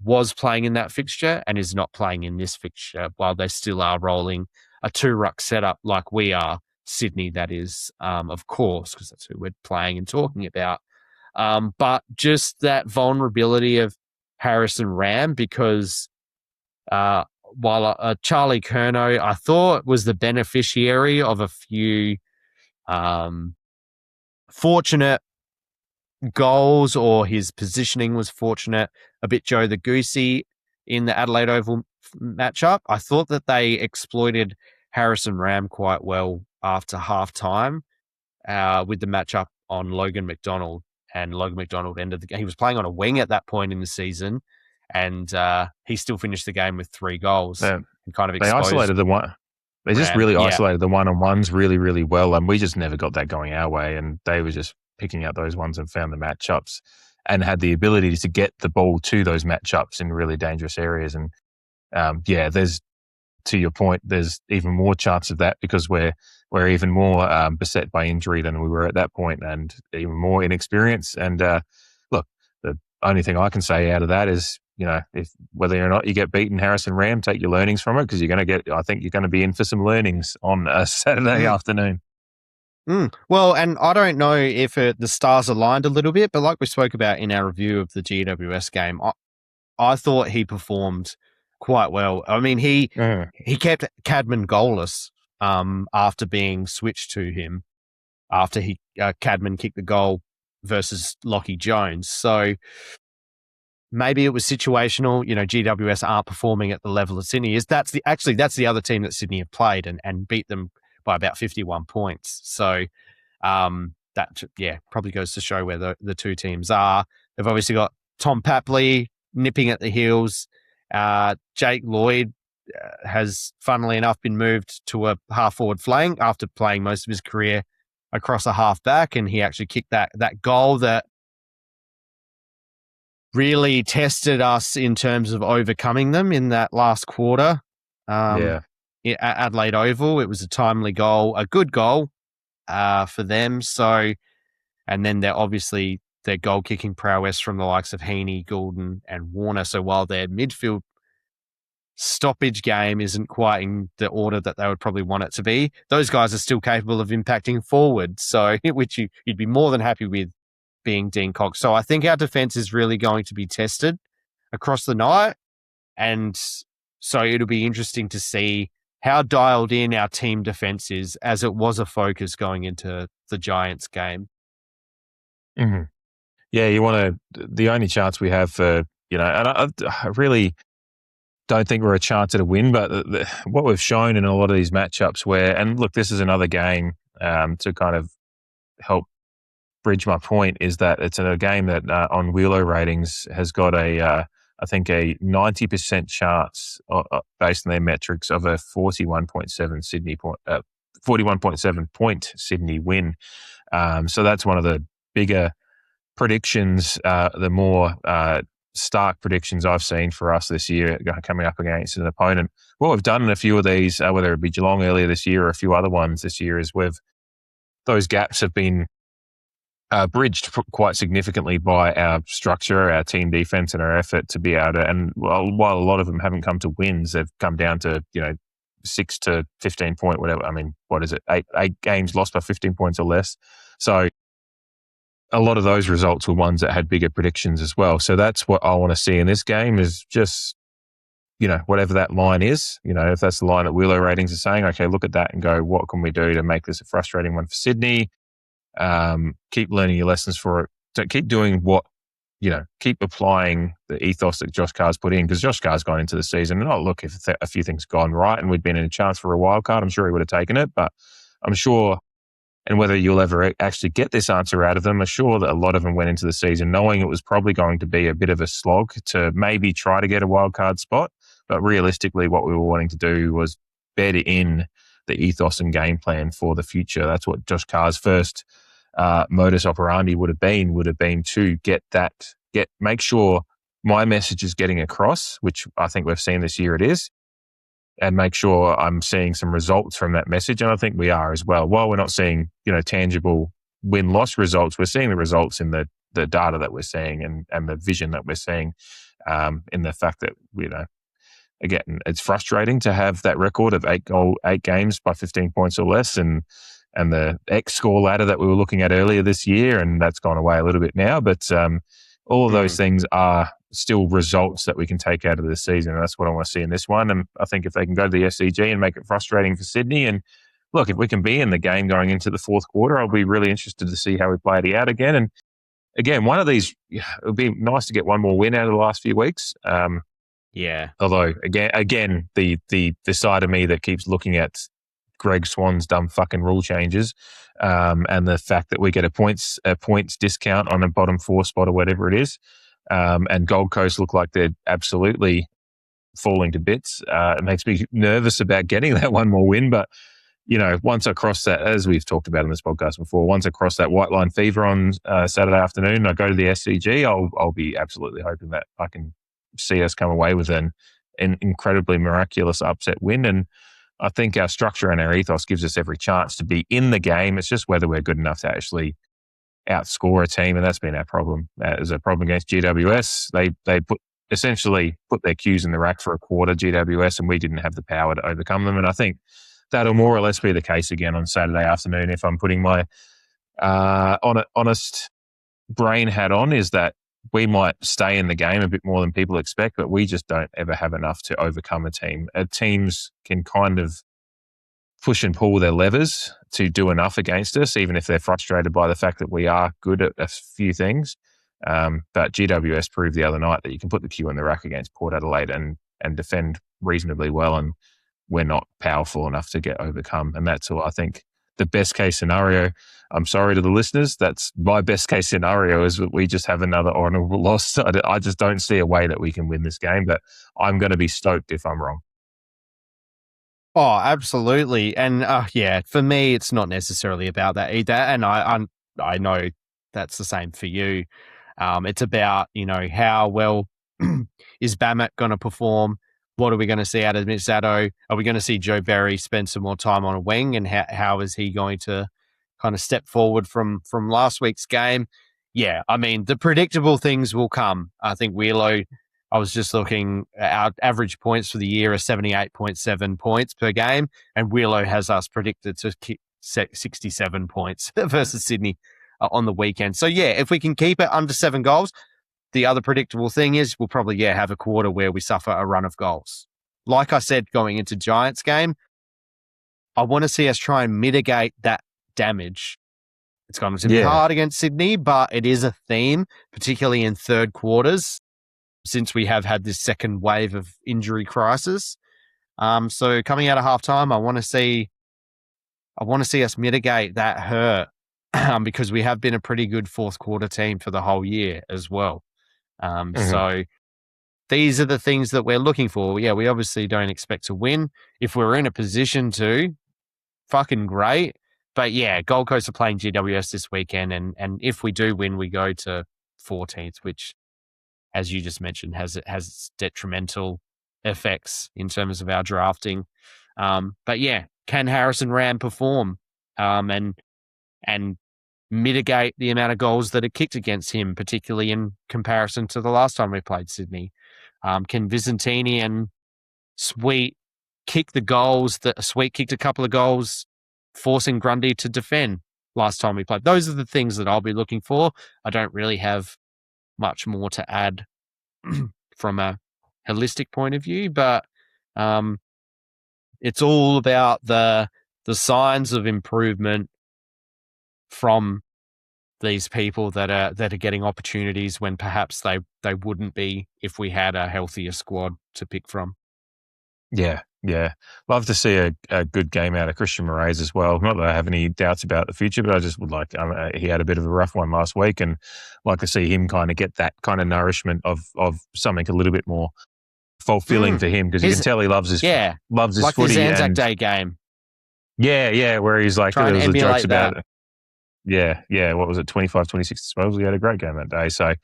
was playing in that fixture and is not playing in this fixture, while they still are rolling a 2-ruck setup like we are, Sydney, that is, of course, because that's who we're playing and talking about. But just that vulnerability of Harrison Ram, because while Charlie Curnow, I thought, was the beneficiary of a few fortunate goals, or his positioning was fortunate, a bit Joe the Goosey in the Adelaide Oval matchup. I thought that they exploited Harrison Ram quite well after halftime with the matchup on Logan McDonald. And Logan McDonald ended the game. He was playing on a wing at that point in the season, and he still finished the game with 3 goals. And kind of exposed. They isolated the one. They just really isolated the one-on-ones really, really well, and we just never got that going our way. And they were just picking out those ones and found the matchups and had the ability to get the ball to those matchups in really dangerous areas. And there's, to your point, there's even more chance of that because we're even more beset by injury than we were at that point, and even more inexperienced. And look, the only thing I can say out of that is, if whether or not you get beaten Harrison Ram, take your learnings from it, because I think you're going to be in for some learnings on a Saturday afternoon. Well, and I don't know if the stars aligned a little bit, but like we spoke about in our review of the GWS game, I thought he performed quite well. I mean, he kept Cadman goalless after being switched to him after Cadman kicked the goal versus Lockie Jones. So maybe it was situational. GWS aren't performing at the level of Sydney is. That's the other team that Sydney have played and beat them by about 51 points. So that probably goes to show where the two teams are. They've obviously got Tom Papley nipping at the heels. Jake Lloyd has, funnily enough, been moved to a half-forward flank after playing most of his career across a half-back, and he actually kicked that goal that really tested us in terms of overcoming them in that last quarter. At Adelaide Oval, it was a timely goal, a good goal for them. So, and then they're obviously their goal-kicking prowess from the likes of Heaney, Goulden, and Warner. So while their midfield stoppage game isn't quite in the order that they would probably want it to be, those guys are still capable of impacting forward. So, which you'd be more than happy with being Dean Cox. So I think our defense is really going to be tested across the night. And so it'll be interesting to see how dialed in our team defense is, as it was a focus going into the Giants game. Mm-hmm. Yeah, the only chance we have for, and I really don't think we're a chance at a win, but what we've shown in a lot of these matchups and look, this is another game to kind of help bridge my point, is that it's a game that on Wheelo ratings has got I think a 90% chance based on their metrics of a 41.7 point Sydney win. So that's one of the bigger predictions, the more stark predictions I've seen for us this year coming up against an opponent. What we've done in a few of these, whether it be Geelong earlier this year or a few other ones this year, is those gaps have been bridged quite significantly by our structure, our team defense, and our effort to be able to. And while a lot of them haven't come to wins, they've come down to 6 to 15 point, whatever. I mean, what is it? 8 games lost by 15 points or less. So a lot of those results were ones that had bigger predictions as well. So that's what I want to see in this game, is just whatever that line is. If that's the line that Wheelo ratings are saying, okay, look at that and go, what can we do to make this a frustrating one for Sydney? Keep learning your lessons for it. So keep doing keep applying the ethos that Josh Carr's put in, because Josh Carr's gone into the season. And look, if a few things gone right and we'd been in a chance for a wild card, I'm sure he would have taken it. But I'm sure, and whether you'll ever actually get this answer out of them, I'm sure that a lot of them went into the season knowing it was probably going to be a bit of a slog to maybe try to get a wild card spot. But realistically, what we were wanting to do was bed in the ethos and game plan for the future. That's what Josh Carr's first modus operandi would have been to make sure my message is getting across, which I think we've seen this year it is, and make sure I'm seeing some results from that message. And I think we are as well. While we're not seeing, tangible win-loss results, we're seeing the results in the data that we're seeing and the vision that we're seeing, in the fact that, again, it's frustrating to have that record of 8 games by 15 points or less, and the X score ladder that we were looking at earlier this year, and that's gone away a little bit now. But all of those things are still results that we can take out of this season, and that's what I want to see in this one. And I think if they can go to the SCG and make it frustrating for Sydney, and look, if we can be in the game going into the fourth quarter, I'll be really interested to see how we play it out again. And again, one of these, it would be nice to get one more win out of the last few weeks. Although again, the side of me that keeps looking at Greg Swan's dumb fucking rule changes, and the fact that we get a points discount on a bottom 4 spot or whatever it is, and Gold Coast look like they're absolutely falling to bits. It makes me nervous about getting that one more win, but once I cross that, as we've talked about in this podcast before, once I cross that white line fever on Saturday afternoon, and I go to the SCG, I'll be absolutely hoping that I can see us come away with an incredibly miraculous upset win. And I think our structure and our ethos gives us every chance to be in the game. It's just whether we're good enough to actually outscore a team, and that's been our problem. As a problem against GWS, they essentially put their cues in the rack for a quarter, GWS, and we didn't have the power to overcome them. And I think that'll more or less be the case again on Saturday afternoon if I'm putting my honest brain hat on, is that we might stay in the game a bit more than people expect, but we just don't ever have enough to overcome a team. Teams can kind of push and pull their levers to do enough against us, even if they're frustrated by the fact that we are good at a few things. But GWS proved the other night that you can put the cue in the rack against Port Adelaide and defend reasonably well, and we're not powerful enough to get overcome. And that's all, I think, the best case scenario. I'm sorry to the listeners. That's my best case scenario, is that we just have another honourable loss. I just don't see a way that we can win this game, but I'm going to be stoked if I'm wrong. Oh, absolutely. And for me, it's not necessarily about that either. And I know that's the same for you. It's about, how well is Bamat going to perform? What are we going to see out of Mizzato? Are we going to see Joe Barry spend some more time on a wing? And how is he going to kind of step forward from last week's game? Yeah, I mean, the predictable things will come. I think Wheelo, I was just looking, our average points for the year are 78.7 points per game, and Wheelo has us predicted to kick 67 points versus Sydney on the weekend. So, yeah, if we can keep it under 7 goals, the other predictable thing is we'll probably, have a quarter where we suffer a run of goals. Like I said, going into Giants game, I want to see us try and mitigate that damage. It's going to be hard against Sydney, but it is a theme, particularly in third quarters, since we have had this second wave of injury crisis. So coming out of halftime, I want to see us mitigate that hurt because we have been a pretty good fourth quarter team for the whole year as well. So these are the things that we're looking for. Yeah, we obviously don't expect to win. If we're in a position to, fucking great. But yeah, Gold Coast are playing GWS this weekend, and if we do win, we go to 14th, which, as you just mentioned, has detrimental effects in terms of our drafting. But yeah, can Harrison Ram perform and mitigate the amount of goals that are kicked against him, particularly in comparison to the last time we played Sydney? Can Vicentini and Sweet kick the goals that Sweet kicked a couple of goals, forcing Grundy to defend last time we played? Those are the things that I'll be looking for. I don't really have much more to add from a holistic point of view, but it's all about the signs of improvement from these people that are getting opportunities when perhaps they wouldn't be if we had a healthier squad to pick from. Yeah. Love to see a good game out of Christian Moraes as well. Not that I have any doubts about the future, but I just would like, he had a bit of a rough one last week, and like to see him kind of get that kind of nourishment of something a little bit more fulfilling for him, because you can tell he loves his like footy. His Anzac Day game. Yeah, where he's like, there was the jokes about it. Yeah. What was it, 25-26 disposals? He had a great game that day. So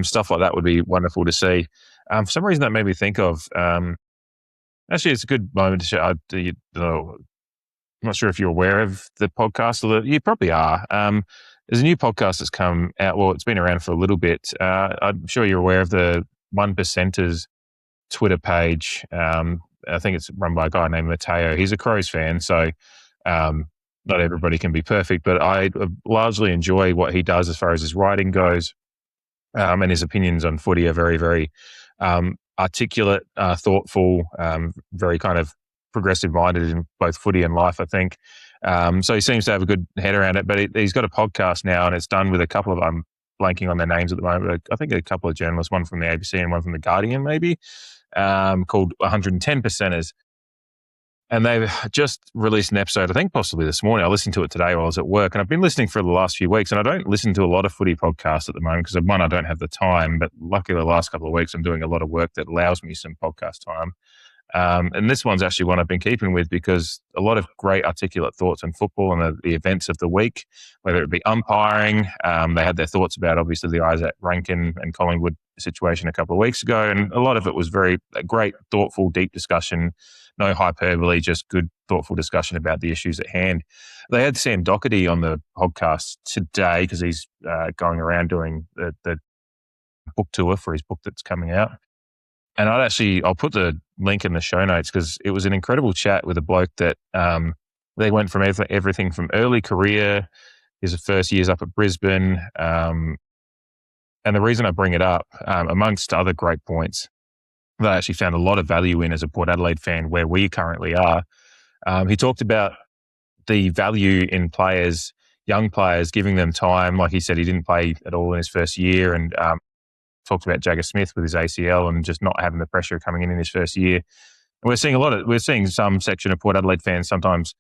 stuff like that would be wonderful to see. For some reason, that made me think of, actually, it's a good moment to share. I'm not sure if you're aware of the podcast. You probably are. There's a new podcast that's come out. Well, it's been around for a little bit. I'm sure you're aware of the 1%ers Twitter page. I think it's run by a guy named Mateo. He's a Crows fan, so not everybody can be perfect, but I largely enjoy what he does as far as his writing goes, and his opinions on footy are very, very articulate, thoughtful, very kind of progressive-minded in both footy and life, I think. So he seems to have a good head around it, but he's got a podcast now, and it's done with a couple of, I'm blanking on their names at the moment, but I think a couple of journalists, one from the ABC and one from The Guardian maybe, called 110%ers. And they've just released an episode, I think possibly this morning. I listened to it today while I was at work, and I've been listening for the last few weeks, and I don't listen to a lot of footy podcasts at the moment because, one, I don't have the time, but luckily the last couple of weeks I'm doing a lot of work that allows me some podcast time. And this one's actually one I've been keeping with because a lot of great articulate thoughts on football and the events of the week, whether it be umpiring. They had their thoughts about, obviously, the Isaac Rankin and Collingwood situation a couple of weeks ago. And a lot of it was a great, thoughtful, deep discussion. No hyperbole, just good, thoughtful discussion about the issues at hand. They had Sam Doherty on the podcast today because he's going around doing the book tour for his book that's coming out. And I'll put the link in the show notes because it was an incredible chat with a bloke that they went from everything from early career, his first years up at Brisbane. And the reason I bring it up, amongst other great points that I actually found a lot of value in as a Port Adelaide fan where we currently are, he talked about the value in players, young players, giving them time. Like he said, he didn't play at all in his first year and talked about Jagger Smith with his ACL and just not having the pressure coming in his first year. And we're seeing some section of Port Adelaide fans sometimes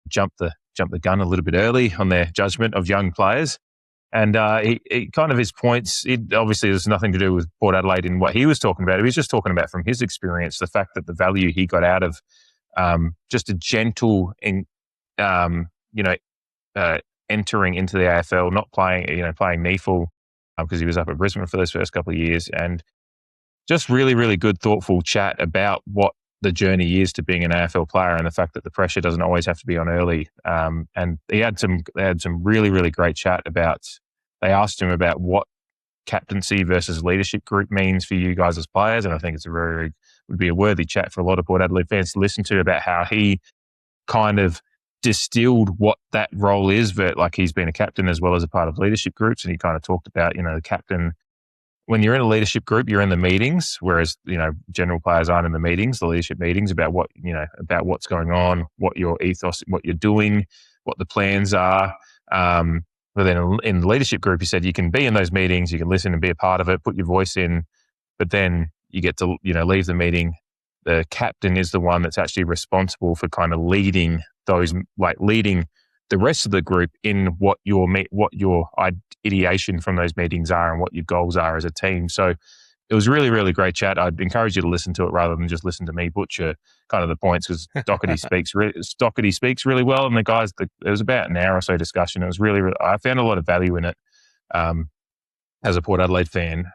jump the gun a little bit early on their judgment of young players. And he kind of his points, obviously there's nothing to do with Port Adelaide in what he was talking about. He was just talking about from his experience, the fact that the value he got out of just a gentle entering into the AFL, not playing knee full because he was up at Brisbane for those first couple of years, and just really, really good, thoughtful chat about what the journey is to being an AFL player and the fact that the pressure doesn't always have to be on early. And they had some really, really great chat about. They asked him about what captaincy versus leadership group means for you guys as players, and I think would be a worthy chat for a lot of Port Adelaide fans to listen to about how he kind of distilled what that role is, but like he's been a captain as well as a part of leadership groups, and he kind of talked about, the captain, when you're in a leadership group, you're in the meetings, whereas, general players aren't in the meetings, the leadership meetings about about what's going on, what your ethos, what you're doing, what the plans are. But then in the leadership group, he said you can be in those meetings, you can listen and be a part of it, put your voice in, but then you get to, leave the meeting. The captain is the one that's actually responsible for kind of leading the rest of the group in what your ideation from those meetings are and what your goals are as a team. So it was really, really great chat. I'd encourage you to listen to it rather than just listen to me butcher kind of the points because Doherty speaks really well. And the guys, it was about an hour or so discussion. It was really, really, I found a lot of value in it as a Port Adelaide fan,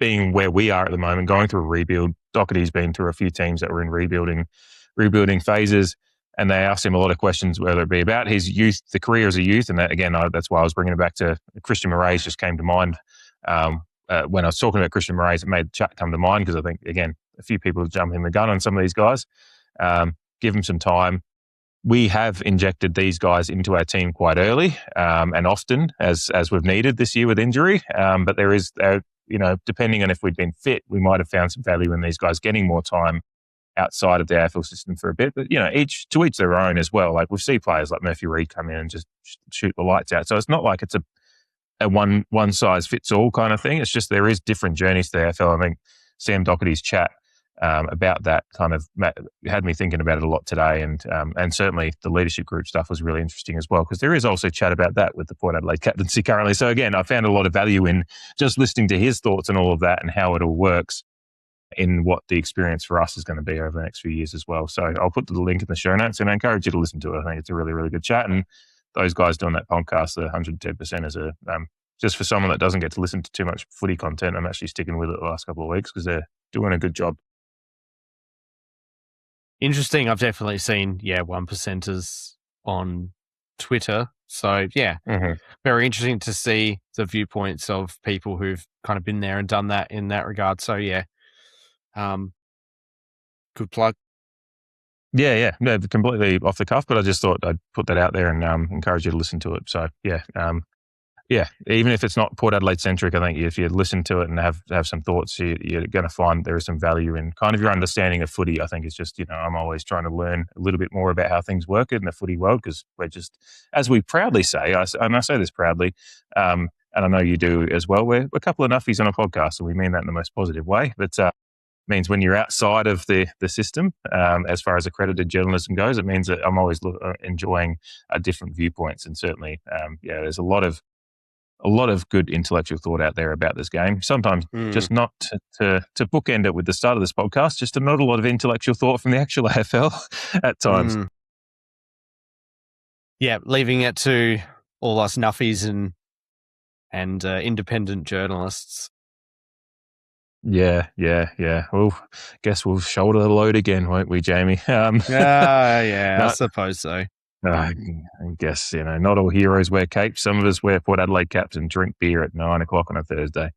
being where we are at the moment, going through a rebuild. Doherty's been through a few teams that were in rebuilding phases. And they asked him a lot of questions, whether it be about his youth, the career as a youth. And that, again, that's why I was bringing it back to Christian Moraes just came to mind. When I was talking about Christian Moraes, it made the chat come to mind because I think, again, a few people are jumping the gun on some of these guys. Give them some time. We have injected these guys into our team quite early and often as we've needed this year with injury. But there is, depending on if we'd been fit, we might have found some value in these guys getting more time outside of the AFL system for a bit, but each their own as well. Like we see players like Murphy Reid come in and just shoot the lights out. So it's not like it's a one size fits all kind of thing. It's just there is different journeys to the AFL. I think Sam Doherty's chat about that kind of had me thinking about it a lot today, and certainly the leadership group stuff was really interesting as well because there is also chat about that with the Port Adelaide captaincy currently. So again, I found a lot of value in just listening to his thoughts and all of that and how it all works in what the experience for us is going to be over the next few years as well. So I'll put the link in the show notes and I encourage you to listen to it. I think it's a really, really good chat. And those guys doing that podcast, the 110% is just for someone that doesn't get to listen to too much footy content, I'm actually sticking with it the last couple of weeks because they're doing a good job. Interesting. I've definitely seen, 1%ers on Twitter. So, very interesting to see the viewpoints of people who've kind of been there and done that in that regard. So, good plug. Yeah. No, completely off the cuff, but I just thought I'd put that out there and encourage you to listen to it. So, even if it's not Port Adelaide centric, I think if you listen to it and have some thoughts, you're going to find there is some value in kind of your understanding of footy. I think it's just, I'm always trying to learn a little bit more about how things work in the footy world because we're just, as we proudly say, and I say this proudly, and I know you do as well, we're a couple of nuffies on a podcast, and we mean that in the most positive way. But means when you're outside of the system, as far as accredited journalism goes, it means that I'm always enjoying different viewpoints. And certainly, there's a lot of a lot of good intellectual thought out there about this game. Sometimes just not to bookend it with the start of this podcast, just not a lot of intellectual thought from the actual AFL at times. Yeah, leaving it to all us nuffies and independent journalists. Yeah. Well, guess we'll shoulder the load again, won't we, Jamie? I suppose so. I guess, not all heroes wear capes. Some of us wear Port Adelaide caps and drink beer at 9 o'clock on a Thursday.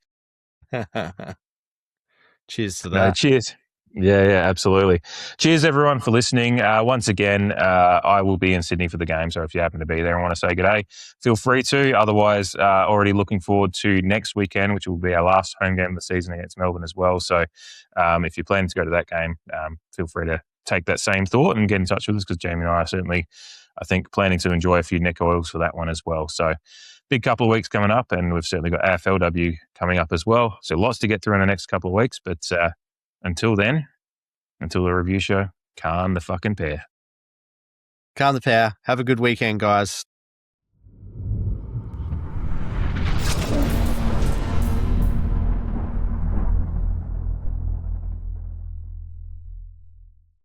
Cheers to that. No, cheers. Yeah, absolutely. Cheers, everyone, for listening. Once again, I will be in Sydney for the game, so if you happen to be there and want to say good day, feel free to. Otherwise, already looking forward to next weekend, which will be our last home game of the season against Melbourne as well. So if you're planning to go to that game, feel free to take that same thought and get in touch with us, because Jamie and I are certainly, I think, planning to enjoy a few neck oils for that one as well. So big couple of weeks coming up, and we've certainly got AFLW coming up as well. So lots to get through in the next couple of weeks. But until then, until the review show, calm the fucking pair. Calm the pair. Have a good weekend, guys.